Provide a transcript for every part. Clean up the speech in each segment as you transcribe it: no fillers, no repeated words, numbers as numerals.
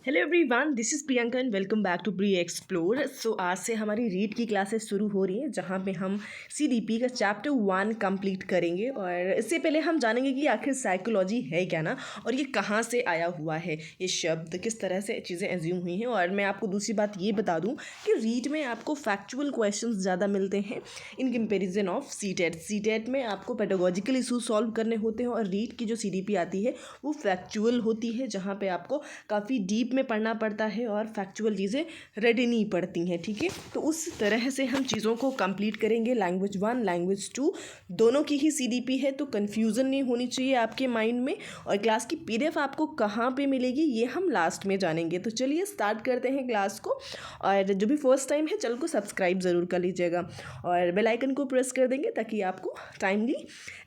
Hello everyone, this is Priyanka and welcome back to pre explore. So आज से हमारी read की क्लासेस शुरू हो रही हैं जहाँ पे हम सीडीपी का चैप्टर 1 कंप्लीट करेंगे। और इससे पहले हम जानेंगे कि आखिर साइकोलॉजी है क्या ना, और ये कहाँ से आया हुआ है, ये शब्द किस तरह से चीज़ें एज्यूम हुई हैं। और मैं आपको दूसरी बात ये बता दूँ कि रीड में आपको फैक्चुअल क्वेश्चन ज़्यादा मिलते हैं in comparison of CTET. CTET में आपको पेडागोजिकल इशू सॉल्व करने होते हैं और रीड की जो सीडीपी आती है वो फैक्चुअल होती है, जहाँ पे आपको काफ़ी डीप में पढ़ना पड़ता है और फैक्चुअल चीज़ें रेडी नहीं पड़ती हैं। ठीक है, तो उस तरह से हम चीज़ों को कंप्लीट करेंगे। लैंग्वेज 1 लैंग्वेज 2 दोनों की ही सीडीपी है, तो कन्फ्यूज़न नहीं होनी चाहिए आपके माइंड में। और क्लास की पीडीएफ आपको कहाँ पे मिलेगी ये हम लास्ट में जानेंगे। तो चलिए स्टार्ट करते हैं क्लास को। और जो भी फर्स्ट टाइम है चैनल को सब्सक्राइब ज़रूर कर लीजिएगा और बेल आइकन को प्रेस कर देंगे ताकि आपको टाइमली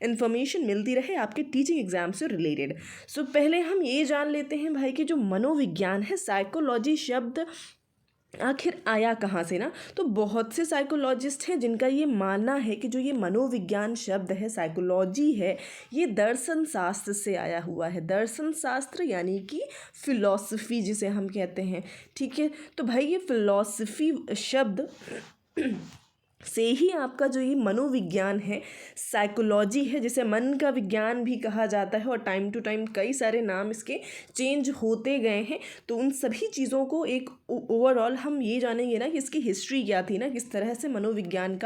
इन्फॉर्मेशन मिलती रहे आपके टीचिंग एग्जाम से रिलेटेड। सो पहले हम ये जान लेते हैं भाई कि जो मनोविज्ञान है, साइकोलॉजी शब्द आखिर आया कहाँ से ना। तो बहुत से साइकोलॉजिस्ट हैं जिनका ये मानना है कि जो ये मनोविज्ञान शब्द है, साइकोलॉजी है, ये दर्शन शास्त्र से आया हुआ है। दर्शन शास्त्र यानी कि फिलॉसफी जिसे हम कहते हैं। ठीक है, तो भाई ये फिलॉसफी शब्द से ही आपका जो ये मनोविज्ञान है, साइकोलॉजी है, जिसे मन का विज्ञान भी कहा जाता है। और टाइम टू टाइम कई सारे नाम इसके चेंज होते गए हैं। तो उन सभी चीज़ों को एक ओवरऑल हम ये जानेंगे ना कि इसकी हिस्ट्री क्या थी ना, किस तरह से मनोविज्ञान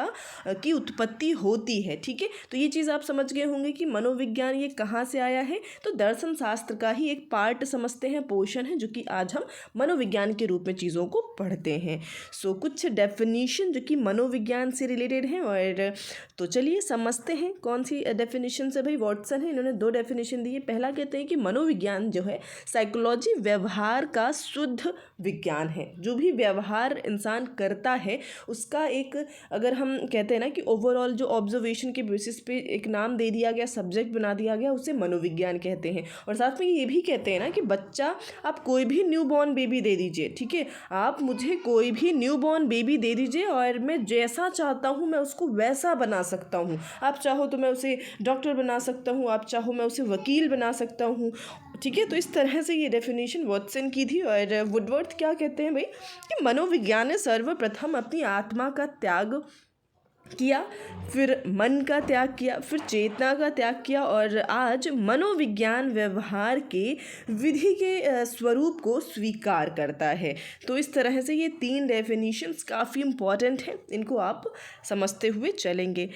की उत्पत्ति होती है। ठीक है, तो ये चीज़ आप समझ गए होंगे कि मनोविज्ञान ये कहाँ से आया है। तो दर्शन शास्त्र का ही एक पार्ट समझते हैं, पोर्शन है, जो कि आज हम मनोविज्ञान के रूप में चीज़ों को पढ़ते हैं। सो कुछ डेफिनेशन जो कि मनोविज्ञान से रिलेटेड हैं। और तो चलिए समझते हैं कौन सी डेफिनेशन से। भाई वॉटसन है, इन्होंने 2 डेफिनेशन दी है। पहला कहते हैं कि मनोविज्ञान जो है साइकोलॉजी व्यवहार का शुद्ध विज्ञान है। जो भी व्यवहार इंसान करता है उसका एक, अगर हम कहते हैं ना कि ओवरऑल जो ऑब्जर्वेशन के बेसिस पे एक नाम दे दिया गया, सब्जेक्ट बना दिया गया, उसे मनोविज्ञान कहते हैं। और साथ में ये भी कहते हैं ना कि बच्चा, आप कोई भी न्यू बॉर्न बेबी दे दीजिए, ठीक है, आप मुझे कोई भी न्यू बॉर्न बेबी दे दीजिए और मैं जैसा चाहता हूँ मैं उसको वैसा बना सकता हूँ। आप चाहो तो मैं उसे डॉक्टर बना सकता हूँ, आप चाहो मैं उसे वकील बना सकता हूँ। ठीक है, तो इस तरह से ये डेफिनेशन वॉटसन की थी। और वुडवर्थ क्या कहते हैं भाई कि मनोविज्ञान ने सर्वप्रथम अपनी आत्मा का त्याग किया, फिर मन का त्याग किया, फिर चेतना का त्याग किया, और आज मनोविज्ञान व्यवहार के विधि के स्वरूप को स्वीकार करता है। तो इस तरह से ये 3 डेफिनेशंस काफ़ी इम्पॉर्टेंट हैं, इनको आप समझते हुए चलेंगे।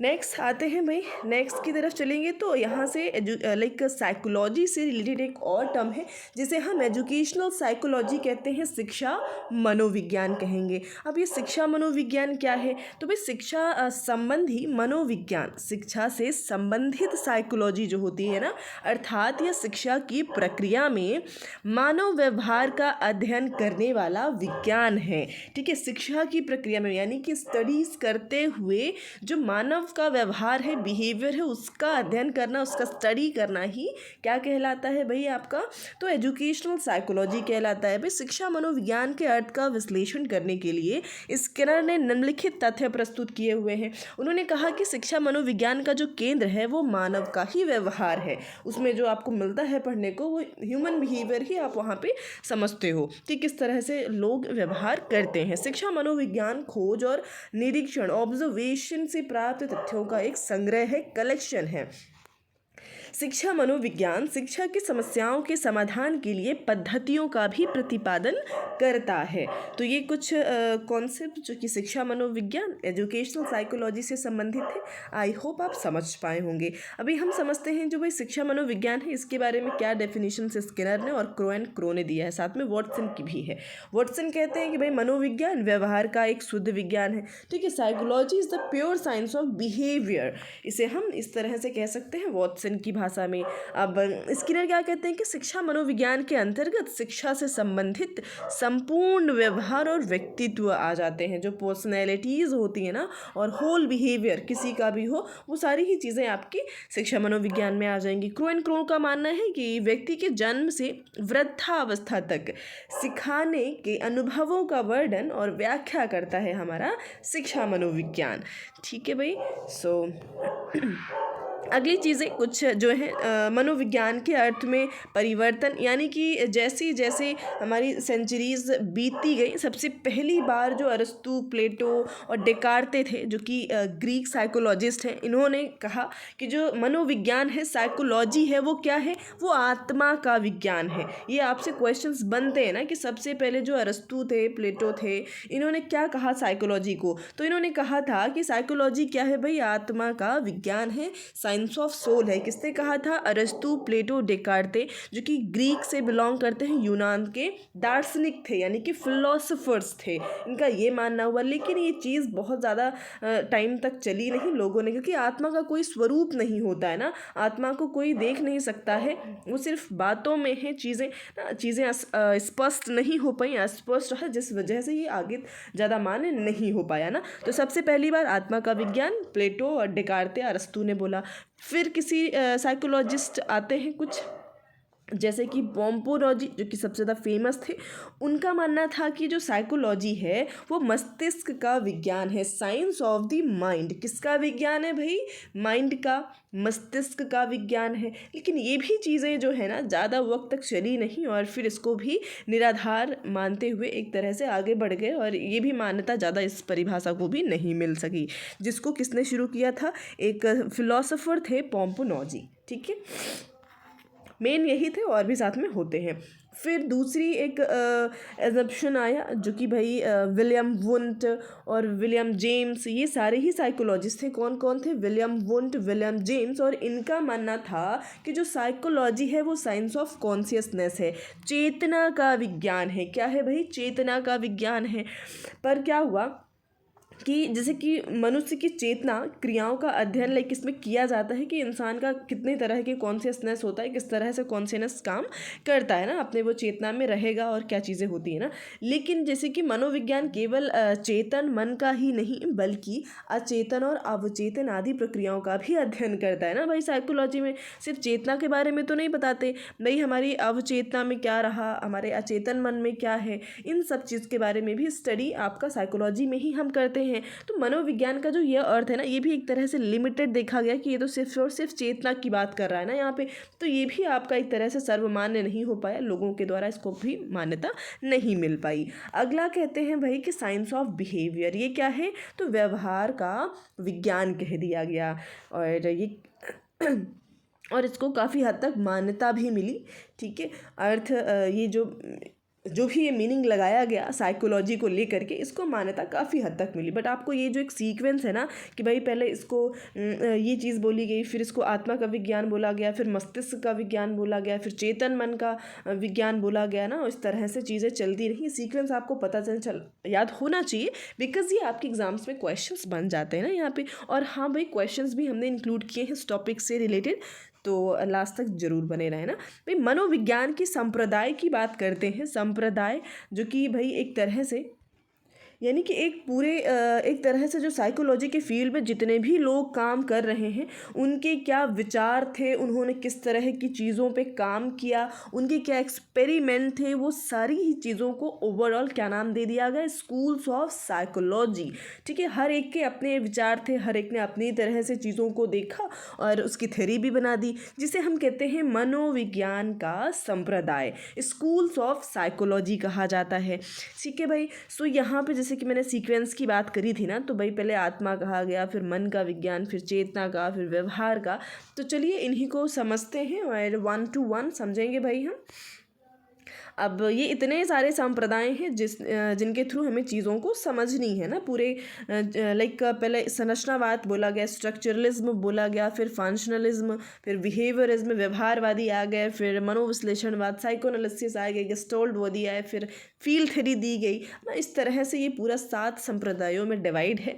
नेक्स्ट आते हैं भाई, नेक्स्ट की तरफ चलेंगे। तो यहाँ से लाइक साइकोलॉजी से रिलेटेड एक और टर्म है जिसे हम एजुकेशनल साइकोलॉजी कहते हैं, शिक्षा मनोविज्ञान कहेंगे। अब ये शिक्षा मनोविज्ञान क्या है? तो भाई शिक्षा संबंधी मनोविज्ञान, शिक्षा से संबंधित साइकोलॉजी जो होती है ना, अर्थात यह शिक्षा की प्रक्रिया में मानव व्यवहार का अध्ययन करने वाला विज्ञान है। ठीक है, शिक्षा की प्रक्रिया में यानी कि स्टडीज़ करते हुए जो मानव का व्यवहार है, बिहेवियर है, उसका अध्ययन करना, उसका स्टडी करना ही क्या कहलाता है भाई आपका? तो एजुकेशनल साइकोलॉजी कहलाता है। भाई शिक्षा मनोविज्ञान के अर्थ का विश्लेषण करने के लिए स्किनर ने निम्नलिखित तथ्य प्रस्तुत किए हुए हैं। उन्होंने कहा कि शिक्षा मनोविज्ञान का जो केंद्र है वो मानव का ही व्यवहार है। उसमें जो आपको मिलता है पढ़ने को वो ह्यूमन बिहेवियर ही आप वहाँ पे समझते हो कि किस तरह से लोग व्यवहार करते हैं। शिक्षा मनोविज्ञान खोज और निरीक्षण, ऑब्जर्वेशन से प्राप्त तथ्यों का एक संग्रह है, कलेक्शन है। शिक्षा मनोविज्ञान शिक्षा की समस्याओं के समाधान के लिए पद्धतियों का भी प्रतिपादन करता है। तो ये कुछ कॉन्सेप्ट जो कि शिक्षा मनोविज्ञान एजुकेशनल साइकोलॉजी से संबंधित है। आई होप आप समझ पाए होंगे। अभी हम समझते हैं जो भाई शिक्षा मनोविज्ञान है, इसके बारे में क्या डेफिनेशन स्किनर ने और क्रो एंड क्रो ने दिया है, साथ में वॉटसन की भी है। वॉटसन कहते हैं कि भाई मनोविज्ञान व्यवहार का एक शुद्ध विज्ञान है। ठीक है, psychology is the pure science of behaviour, इसे हम इस तरह से कह सकते हैं वॉटसन की भाषा में। अब स्किनर क्या कहते हैं कि शिक्षा मनोविज्ञान के अंतर्गत शिक्षा से संबंधित संपूर्ण व्यवहार और व्यक्तित्व आ जाते हैं। जो पर्सनैलिटीज़ होती है ना और होल बिहेवियर किसी का भी हो, वो सारी ही चीज़ें आपकी शिक्षा मनोविज्ञान में आ जाएंगी। क्रो एंड क्रो का मानना है कि व्यक्ति के जन्म से वृद्धावस्था तक सिखाने के अनुभवों का वर्णन और व्याख्या करता है हमारा शिक्षा मनोविज्ञान। ठीक है भाई, सो अगली चीज़ें कुछ जो है मनोविज्ञान के अर्थ में परिवर्तन, यानी कि जैसे जैसे हमारी सेंचुरीज बीतती गई, सबसे पहली बार जो अरस्तु, प्लेटो और डेकार्ते थे, जो कि ग्रीक साइकोलॉजिस्ट हैं, इन्होंने कहा कि जो मनोविज्ञान है, साइकोलॉजी है, वो क्या है, वो आत्मा का विज्ञान है। ये आपसे क्वेश्चंस बनते हैं ना कि सबसे पहले जो अरस्तु थे, प्लेटो थे, इन्होंने क्या कहा साइकोलॉजी को, तो इन्होंने कहा था कि साइकोलॉजी क्या है भाई, आत्मा का विज्ञान है, साइंस ऑफ सोल है। किसने कहा था, अरस्तु, प्लेटो, डेकार्ते, जो कि ग्रीक से बिलोंग करते हैं, यूनान के दार्शनिक थे, यानी कि फिलोसफर्स थे, इनका ये मानना हुआ। लेकिन ये चीज़ बहुत ज़्यादा टाइम तक चली नहीं लोगों ने, क्योंकि आत्मा का कोई स्वरूप नहीं होता है ना, आत्मा को कोई देख नहीं सकता है, वो सिर्फ बातों में है, चीज़ें स्पष्ट नहीं हो पाई, अस्पष्ट है, जिस वजह से ये आगे ज़्यादा मान्य नहीं हो पाया ना। तो सबसे पहली बार आत्मा का विज्ञान प्लेटो और डेकार्ते, अरस्तु ने बोला। फिर किसी साइकोलॉजिस्ट आते हैं कुछ, जैसे कि पोम्पोलॉजी, जो कि सबसे ज़्यादा फेमस थे। उनका मानना था कि जो साइकोलॉजी है वो मस्तिष्क का विज्ञान है, साइंस ऑफ द माइंड। किसका विज्ञान है भाई, माइंड का, मस्तिष्क का विज्ञान है। लेकिन ये भी चीज़ें जो है ना ज़्यादा वक्त तक चली नहीं, और फिर इसको भी निराधार मानते हुए एक तरह से आगे बढ़ गए, और ये भी मान्यता ज़्यादा इस परिभाषा को भी नहीं मिल सकी, जिसको किसने शुरू किया था, एक फिलोसोफर थे, पोम्पोलॉजी। ठीक है, मेन यही थे, और भी साथ में होते हैं। फिर दूसरी एक एजम्पशन आया, जो कि भाई विलियम वुंट और विलियम जेम्स, ये सारे ही साइकोलॉजिस्ट थे। कौन कौन थे, विलियम वुंट, विलियम जेम्स, और इनका मानना था कि जो साइकोलॉजी है वो साइंस ऑफ कॉन्शियसनेस है, चेतना का विज्ञान है। क्या है भाई, चेतना का विज्ञान है। पर क्या हुआ कि जैसे कि मनुष्य की चेतना क्रियाओं का अध्ययन लाइक इसमें किया जाता है कि इंसान का कितने तरह के कॉन्शियसनेस होता है, किस तरह से कॉन्शियसनेस काम करता है ना, अपने वो चेतना में रहेगा और क्या चीज़ें होती है ना। लेकिन जैसे कि मनोविज्ञान केवल चेतन मन का ही नहीं, बल्कि अचेतन और अवचेतन आदि प्रक्रियाओं का भी अध्ययन करता है ना भाई। साइकोलॉजी में सिर्फ चेतना के बारे में तो नहीं बताते भाई, हमारी अवचेतना में क्या रहा, हमारे अचेतन मन में क्या है, इन सब चीज़ के बारे में भी स्टडी आपका साइकोलॉजी में ही हम करते हैं। तो मनोविज्ञान का जो ये अर्थ है ना, ये भी एक तरह से लिमिटेड देखा गया कि ये तो सिर्फ और सिर्फ चेतना की बात कर रहा है ना यहाँ पे, तो ये भी आपका एक तरह से सर्वमान्य नहीं हो पाया, लोगों के द्वारा इसको भी मान्यता नहीं मिल पाई। अगला कहते हैं भाई कि साइंस ऑफ बिहेवियर, ये क्या है, तो व्यवहार का विज्ञान कह दिया गया, और ये और इसको काफ़ी हद तक मान्यता भी मिली। ठीक है, अर्थ ये जो भी ये मीनिंग लगाया गया साइकोलॉजी को लेकर के, इसको मान्यता काफ़ी हद तक मिली। बट आपको ये जो एक सीक्वेंस है ना कि भाई पहले इसको ये चीज़ बोली गई, फिर इसको आत्मा का विज्ञान बोला गया, फिर मस्तिष्क का विज्ञान बोला गया, फिर चेतन मन का विज्ञान बोला गया ना, इस तरह से चीज़ें चलती रही। सीक्वेंस आपको पता चल याद होना चाहिए, बिकॉज ये आपके एग्जाम्स में क्वेश्चंस बन जाते हैं ना यहाँ पे। और हाँ भाई, क्वेश्चंस भी हमने इंक्लूड किए हैं इस टॉपिक से रिलेटेड, तो लास्ट तक जरूर बने रहे ना भाई। मनोविज्ञान की संप्रदाय की बात करते हैं। संप्रदाय जो कि भाई एक तरह से, यानी कि एक तरह से जो साइकोलॉजी के फील्ड में जितने भी लोग काम कर रहे हैं, उनके क्या विचार थे, उन्होंने किस तरह की चीज़ों पे काम किया, उनके क्या एक्सपेरिमेंट थे, वो सारी ही चीज़ों को ओवरऑल क्या नाम दे दिया गया, स्कूल्स ऑफ साइकोलॉजी। ठीक है, हर एक के अपने विचार थे, हर एक ने अपनी तरह से चीज़ों को देखा और उसकी थ्योरी भी बना दी, जिसे हम कहते हैं मनोविज्ञान का संप्रदाय, स्कूल्स ऑफ साइकोलॉजी कहा जाता है। ठीक है भाई, सो यहाँ पे जैसे कि मैंने सीक्वेंस की बात करी थी ना, तो भाई पहले आत्मा कहा गया, फिर मन का विज्ञान, फिर चेतना का, फिर व्यवहार का। तो चलिए इन्हीं को समझते हैं और 1 to 1 समझेंगे भाई हम। अब ये इतने सारे संप्रदाय हैं जिनके थ्रू हमें चीज़ों को समझनी है ना पूरे, लाइक पहले संरचनावाद बोला गया, स्ट्रक्चरलिज्म बोला गया, फिर फंक्शनलिज्म, फिर बिहेवियरिज्म, व्यवहारवादी आ गए, फिर मनोविश्लेषणवाद, साइकोएनालिसिस आ गए, गेस्टोल्ट वो दिया है, फिर फील्ड थ्योरी दी गई ना। इस तरह से ये पूरा 7 संप्रदायों में डिवाइड है,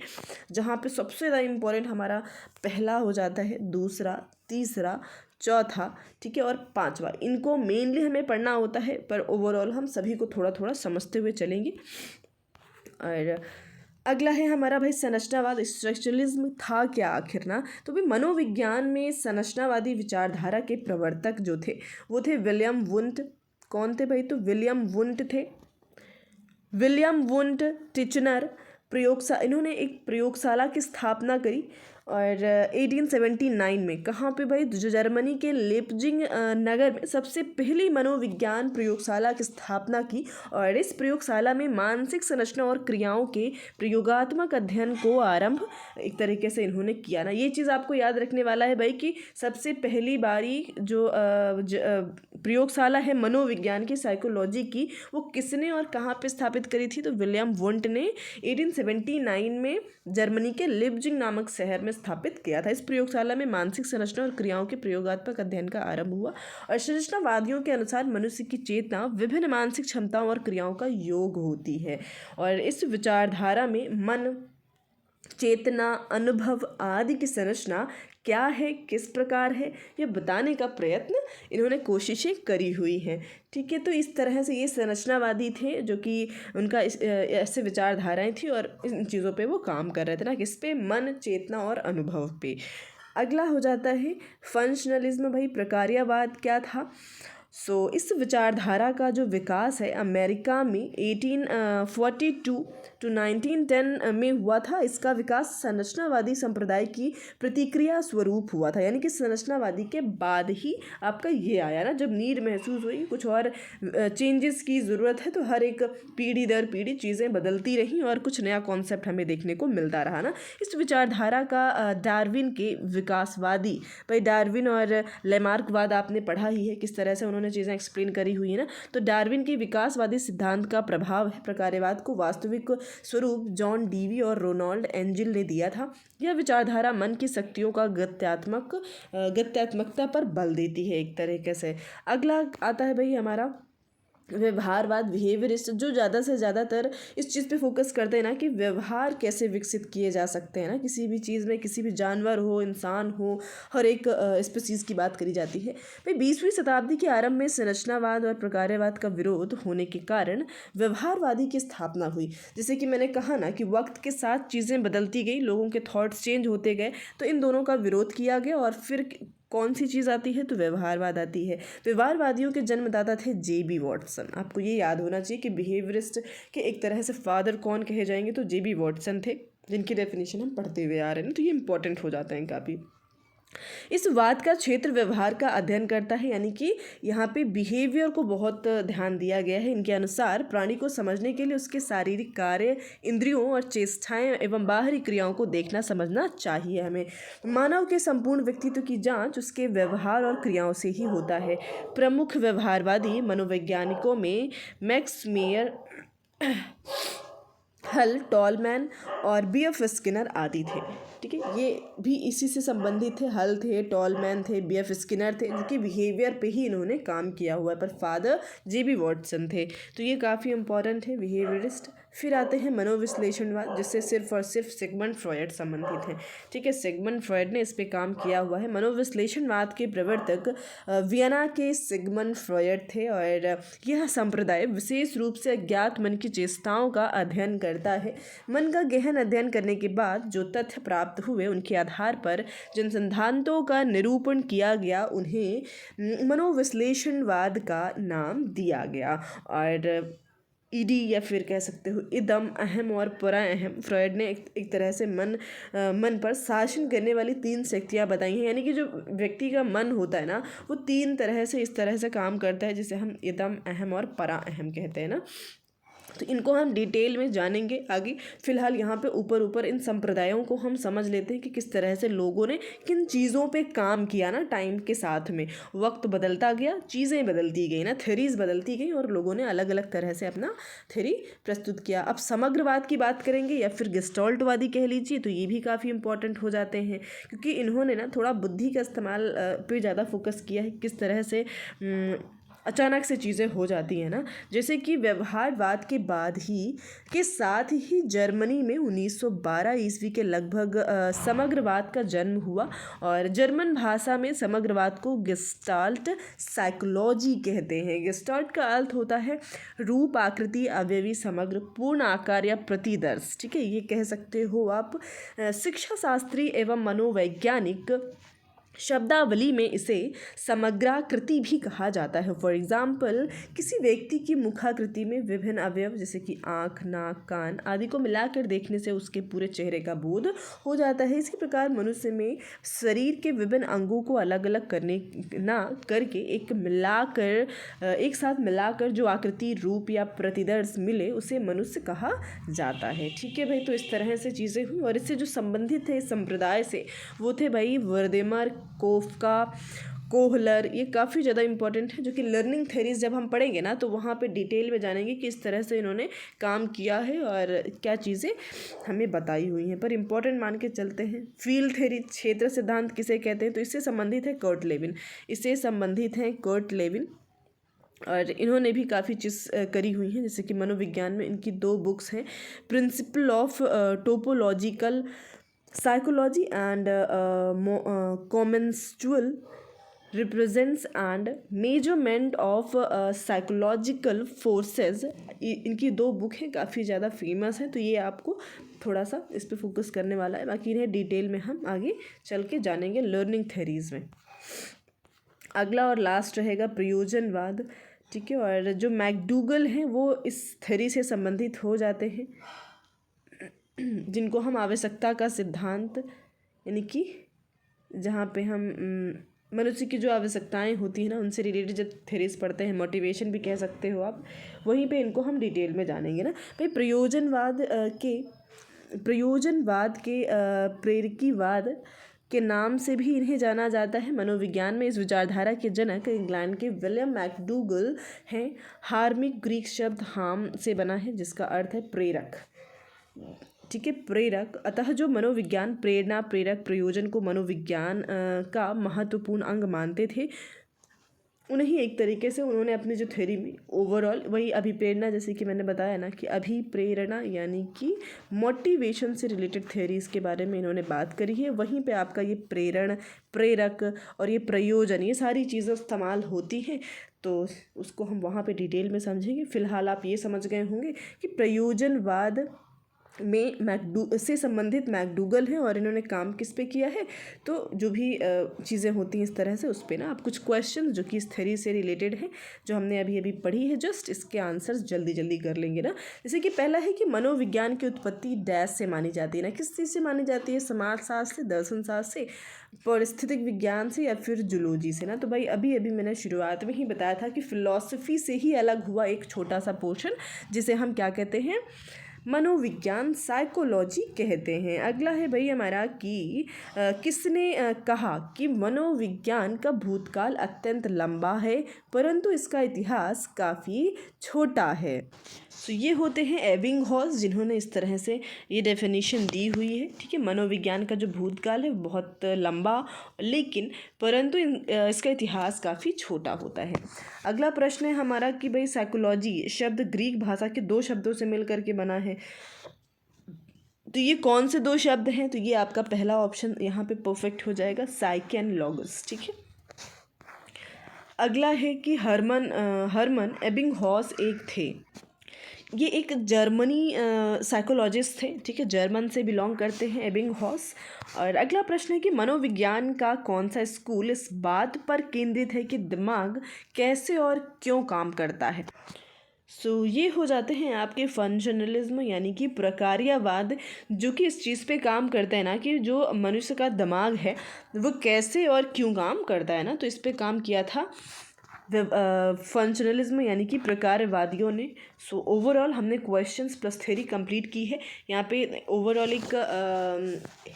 जहाँ पे सबसे ज़्यादा इम्पोर्टेंट हमारा पहला हो जाता है, दूसरा, तीसरा, चौथा, ठीक है, और पांचवा। इनको मेनली हमें पढ़ना होता है, पर ओवरऑल हम सभी को थोड़ा थोड़ा समझते हुए चलेंगे। और अगला है हमारा भाई संरचनावाद, स्ट्रक्चरलिज्म था क्या आखिर ना। तो भाई मनोविज्ञान में संरचनावादी विचारधारा के प्रवर्तक जो थे वो थे विलियम वुंट। कौन थे भाई, तो विलियम वुंट थे। विलियम वुंट टिचनर इन्होंने एक प्रयोगशाला की स्थापना करी और 1879 में कहाँ पे भाई, जो जर्मनी के लेप्जिंग नगर में सबसे पहली मनोविज्ञान प्रयोगशाला की स्थापना की। और इस प्रयोगशाला में मानसिक संरचना और क्रियाओं के प्रयोगात्मक अध्ययन को आरंभ एक तरीके से इन्होंने किया ना। ये चीज़ आपको याद रखने वाला है भाई कि सबसे पहली बारी जो प्रयोगशाला है मनोविज्ञान की, साइकोलॉजी की, वो किसने और कहाँ पे स्थापित करी थी, तो विलियम वुंट ने 1879 में जर्मनी के लिप्जिंग नामक शहर में स्थापित किया था। इस प्रयोगशाला में मानसिक संरचना और क्रियाओं के प्रयोगात्मक अध्ययन का आरंभ हुआ। और संरचनावादियों के अनुसार मनुष्य की चेतना विभिन्न मानसिक क्षमताओं और क्रियाओं का योग होती है। और इस विचारधारा में मन, चेतना, अनुभव आदि की संरचना क्या है, किस प्रकार है, यह बताने का प्रयत्न इन्होंने कोशिशें करी हुई हैं। ठीक है, तो इस तरह से ये संरचनावादी थे, जो कि उनका ऐसे विचारधाराएं थी और इन चीज़ों पे वो काम कर रहे थे ना, किस पे, मन, चेतना और अनुभव पे। अगला हो जाता है फंक्शनलिज्म। भाई प्रकार्यवाद क्या था? इस विचारधारा का जो विकास है अमेरिका में 1842 to 1910 में हुआ था। इसका विकास संरचनावादी संप्रदाय की प्रतिक्रिया स्वरूप हुआ था, यानी कि संरचनावादी के बाद ही आपका ये आया ना, जब नीड महसूस हुई कुछ और चेंजेस की ज़रूरत है, तो हर एक पीढ़ी दर पीढ़ी चीज़ें बदलती रहीं और कुछ नया कॉन्सेप्ट हमें देखने को मिलता रहा ना। इस विचारधारा का डार्विन के विकासवादी, भाई डार्विन और लेमार्कवाद आपने पढ़ा ही है, किस तरह से उन्होंने चीज़ें एक्सप्लेन करी हुई है ना। तो डार्विन के विकासवादी सिद्धांत का प्रभाव है। प्रकार्यवाद को वास्तविक स्वरूप जॉन डीवी और रोनाल्ड एंजिल ने दिया था। यह विचारधारा मन की शक्तियों का गत्यात्मकता पर बल देती है एक तरीके से। अगला आता है भाई हमारा व्यवहारवाद, बिहेवियरिस्ट, जो ज़्यादा से ज़्यादातर इस चीज़ पे फोकस करते हैं ना कि व्यवहार कैसे विकसित किए जा सकते हैं ना, किसी भी चीज़ में, किसी भी जानवर हो, इंसान हो, हर एक स्पीसीज़ की बात करी जाती है। भाई 20वीं शताब्दी के आरंभ में संरचनावाद और प्रकार्यवाद का विरोध होने के कारण व्यवहारवादी की स्थापना हुई। जैसे कि मैंने कहा ना कि वक्त के साथ चीज़ें बदलती गई, लोगों के थॉट्स चेंज होते गए, तो इन दोनों का विरोध किया गया और फिर कौन सी चीज़ आती है, तो व्यवहारवाद आती है। व्यवहारवादियों के जन्मदाता थे जे.बी. वॉटसन। आपको ये याद होना चाहिए कि बिहेवियरिस्ट के एक तरह से फादर कौन कहे जाएंगे, तो जे.बी. वॉटसन थे, जिनकी डेफिनेशन हम पढ़ते हुए आ रहे हैं, तो ये इंपॉर्टेंट हो जाते हैं काफ़ी। इस वाद का क्षेत्र व्यवहार का अध्ययन करता है, यानी कि यहाँ पे बिहेवियर को बहुत ध्यान दिया गया है। इनके अनुसार प्राणी को समझने के लिए उसके शारीरिक कार्य, इंद्रियों और चेष्टाएं एवं बाहरी क्रियाओं को देखना समझना चाहिए हमें। मानव के संपूर्ण व्यक्तित्व की जांच उसके व्यवहार और क्रियाओं से ही होता है। प्रमुख व्यवहारवादी मनोवैज्ञानिकों में मैक्स मेयर, हल, टॉलमैन और बी.एफ. स्किनर आदि थे। ठीक है, ये भी इसी से संबंधित थे। हल थे, टॉलमैन थे, बी.एफ. स्किनर थे, जिनके बिहेवियर पे ही इन्होंने काम किया हुआ है, पर फादर जे.बी. वॉटसन थे। तो ये काफ़ी इंपॉर्टेंट है, बिहेवियरिस्ट। फिर आते हैं मनोविश्लेषणवाद, जिससे सिर्फ और सिर्फ सिगमंड फ्रॉयड संबंधित हैं। ठीक है, सिगमंड फ्रॉयड ने इस पे काम किया हुआ है। मनोविश्लेषणवाद के प्रवर्तक वियना के सिगमंड फ्रॉयड थे और यह संप्रदाय विशेष रूप से अज्ञात मन की चेष्टाओं का अध्ययन करता है। मन का गहन अध्ययन करने के बाद जो तथ्य प्राप्त हुए, उनके आधार पर जिन सिद्धांतों का निरूपण किया गया, उन्हें मनोविश्लेषणवाद का नाम दिया गया। और ईडी या फिर कह सकते हो इदम, अहम और परा अहम, फ्रॉयड ने एक तरह से मन पर शासन करने वाली 3 शक्तियाँ बताई हैं, यानी कि जो व्यक्ति का मन होता है ना, वो 3 तरह से इस तरह से काम करता है, जिसे हम इदम, अहम और परा अहम कहते हैं ना। तो इनको हम डिटेल में जानेंगे आगे। फिलहाल यहाँ पे ऊपर इन संप्रदायों को हम समझ लेते हैं कि किस तरह से लोगों ने किन चीज़ों पे काम किया ना। टाइम के साथ में वक्त बदलता गया, चीज़ें बदलती गई ना, थ्योरीज बदलती गई और लोगों ने अलग अलग तरह से अपना थ्योरी प्रस्तुत किया। अब समग्रवाद की बात करेंगे या फिर गेस्टाल्टवादी कह लीजिए, तो ये भी काफ़ी इंपॉर्टेंट हो जाते हैं, क्योंकि इन्होंने ना थोड़ा बुद्धि का इस्तेमाल पे ज़्यादा फोकस किया है, किस तरह से अचानक से चीज़ें हो जाती हैं ना। जैसे कि व्यवहारवाद के बाद ही के साथ ही जर्मनी में 1912 ईस्वी के लगभग समग्रवाद का जन्म हुआ और जर्मन भाषा में समग्रवाद को गेस्टाल्ट साइकोलॉजी कहते हैं। गेस्टाल्ट का अर्थ होता है रूप, आकृति, अवयवी, समग्र, पूर्ण आकार या प्रतिदर्श। ठीक है, ये कह सकते हो आप। शिक्षा शास्त्री एवं मनोवैज्ञानिक शब्दावली में इसे समग्राकृति भी कहा जाता है। फॉर एग्जाम्पल, किसी व्यक्ति की मुखाकृति में विभिन्न अवयव जैसे कि आँख, नाक, कान आदि को मिलाकर देखने से उसके पूरे चेहरे का बोध हो जाता है। इसी प्रकार मनुष्य में शरीर के विभिन्न अंगों को अलग अलग करने ना करके एक साथ मिलाकर जो आकृति, रूप या प्रतिदर्श मिले उसे मनुष्य कहा जाता है। ठीक है भाई, तो इस तरह से चीज़ें हुई और इससे जो संबंधित थे इस संप्रदाय से वो थे भाई वर्देमर, कोफका, कोहलर। ये काफ़ी ज़्यादा इंपॉर्टेंट है, जो कि लर्निंग थेरीज जब हम पढ़ेंगे ना तो वहाँ पे डिटेल में जानेंगे कि इस तरह से इन्होंने काम किया है और क्या चीज़ें हमें बताई हुई हैं। पर इंपॉर्टेंट मान के चलते हैं। फील्ड थेरी, क्षेत्र सिद्धांत किसे कहते हैं, तो इससे संबंधित है कर्ट लेविन। और इन्होंने भी काफ़ी चीज़ करी हुई हैं, जैसे कि मनोविज्ञान में इनकी 2 बुक्स हैं, principle of topological psychology and conceptual represents and measurement of psychological forces. इनकी 2 बुक हैं, काफ़ी ज़्यादा फेमस हैं, तो ये आपको थोड़ा सा इस पे फोकस करने वाला है। बाकी इन्हें डिटेल में हम आगे चल के जानेंगे लर्निंग थेरीज में। अगला और लास्ट रहेगा प्रयोजनवाद। ठीक है, और जो मैकडूगल हैं वो इस थेरी से संबंधित हो जाते हैं, जिनको हम आवश्यकता का सिद्धांत, यानी कि जहाँ पे हम मनुष्य की जो आवश्यकताएं होती हैं ना उनसे रिलेटेड जब थेरीज पढ़ते हैं, मोटिवेशन भी कह सकते हो आप, वहीं पे इनको हम डिटेल में जानेंगे ना भाई। प्रयोजनवाद के प्रेरकीवाद के नाम से भी इन्हें जाना जाता है। मनोविज्ञान में इस विचारधारा के जनक इंग्लैंड के विलियम मैकडूगल हैं। हार्मिक ग्रीक शब्द हाम से बना है, जिसका अर्थ है प्रेरक। ठीक है, प्रेरक। अतः जो मनोविज्ञान प्रेरणा, प्रेरक, प्रयोजन को मनोविज्ञान का महत्वपूर्ण अंग मानते थे, उन्हें एक तरीके से उन्होंने अपनी जो थ्योरी में ओवरऑल वही अभिप्रेरणा, जैसे कि मैंने बताया ना कि अभिप्रेरणा यानी कि मोटिवेशन से रिलेटेड थ्योरीज़ के बारे में इन्होंने बात करी है। वहीं पे आपका ये प्रेरण, प्रेरक और ये प्रयोजन, ये सारी चीज़ें इस्तेमाल होती हैं, तो उसको हम वहाँ पे डिटेल में समझेंगे। फ़िलहाल आप ये समझ गए होंगे कि प्रयोजनवाद में से संबंधित मैकडूगल हैं और इन्होंने काम किस पे किया है, तो जो भी चीज़ें होती हैं इस तरह से उस पे ना आप कुछ क्वेश्चन जो कि इस थ्योरी से रिलेटेड हैं, जो हमने अभी अभी पढ़ी है, जस्ट इसके आंसर्स जल्दी जल्दी कर लेंगे ना। जैसे कि पहला है कि मनोविज्ञान की उत्पत्ति डैश से मानी जाती है ना, किस चीज़ से मानी जाती है, समाजशास्त्र से, दर्शन शास्त्र से, परिस्थितिक विज्ञान से या फिर जूलॉजी से ना। तो भाई अभी अभी मैंने शुरुआत में ही बताया था कि फ़िलॉसफी से ही अलग हुआ एक छोटा सा पोर्शन, जिसे हम क्या कहते हैं, मनोविज्ञान, साइकोलॉजी कहते हैं। अगला है भाई हमारा कि किसने कहा कि मनोविज्ञान का भूतकाल अत्यंत लंबा है परंतु इसका इतिहास काफ़ी छोटा है। तो ये होते हैं एबिंगहॉस, जिन्होंने इस तरह से ये डेफिनेशन दी हुई है। ठीक है, मनोविज्ञान का जो भूतकाल है बहुत लंबा लेकिन परंतु इसका इतिहास काफ़ी छोटा होता है। अगला प्रश्न है हमारा कि भाई साइकोलॉजी शब्द ग्रीक भाषा के 2 शब्दों से मिल करके बना है, तो ये कौन से 2 शब्द हैं, तो ये आपका पहला ऑप्शन यहाँ पे परफेक्ट हो जाएगा, साइके एंड लॉगस। ठीक है, अगला है कि हर्मन एबिंगहॉस एक थे, ये एक जर्मनी साइकोलॉजिस्ट थे। ठीक है, जर्मन से बिलोंग करते हैं एबिंगहॉस। और अगला प्रश्न है कि मनोविज्ञान का कौन सा स्कूल इस बात पर केंद्रित है कि दिमाग कैसे और क्यों काम करता है। सो ये हो जाते हैं आपके फंक्शनलिज्म यानी कि प्रकार्यवाद, जो कि इस चीज़ पे काम करता है ना कि जो मनुष्य का दिमाग है वो कैसे और क्यों काम करता है ना, तो इस पे काम किया था फंक्शनलिज्म यानी कि प्रकारवादियों ने। सो ओवरऑल हमने क्वेश्चंस प्लस थ्योरी कंप्लीट की है। यहाँ पे ओवरऑल एक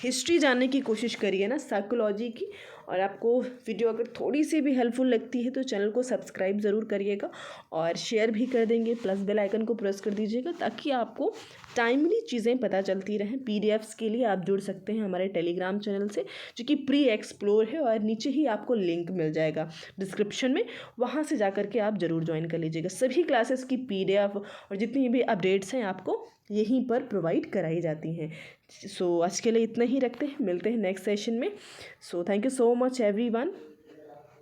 हिस्ट्री जानने की कोशिश करी है ना साइकोलॉजी की। और आपको वीडियो अगर थोड़ी सी भी हेल्पफुल लगती है तो चैनल को सब्सक्राइब ज़रूर करिएगा और शेयर भी कर देंगे, प्लस बेल आइकन को प्रेस कर दीजिएगा ताकि आपको टाइमली चीज़ें पता चलती रहें। पीडीएफ्स के लिए आप जुड़ सकते हैं हमारे टेलीग्राम चैनल से, जो कि प्री एक्सप्लोर है, और नीचे ही आपको लिंक मिल जाएगा डिस्क्रिप्शन में, वहाँ से जा करके आप ज़रूर ज्वाइन कर लीजिएगा। सभी क्लासेस की पीडीएफ और जितनी भी अपडेट्स हैं आपको यहीं पर प्रोवाइड कराई जाती हैं। सो आज के लिए इतना ही रखते हैं, मिलते हैं नेक्स्ट सेशन में। So thank you so much everyone.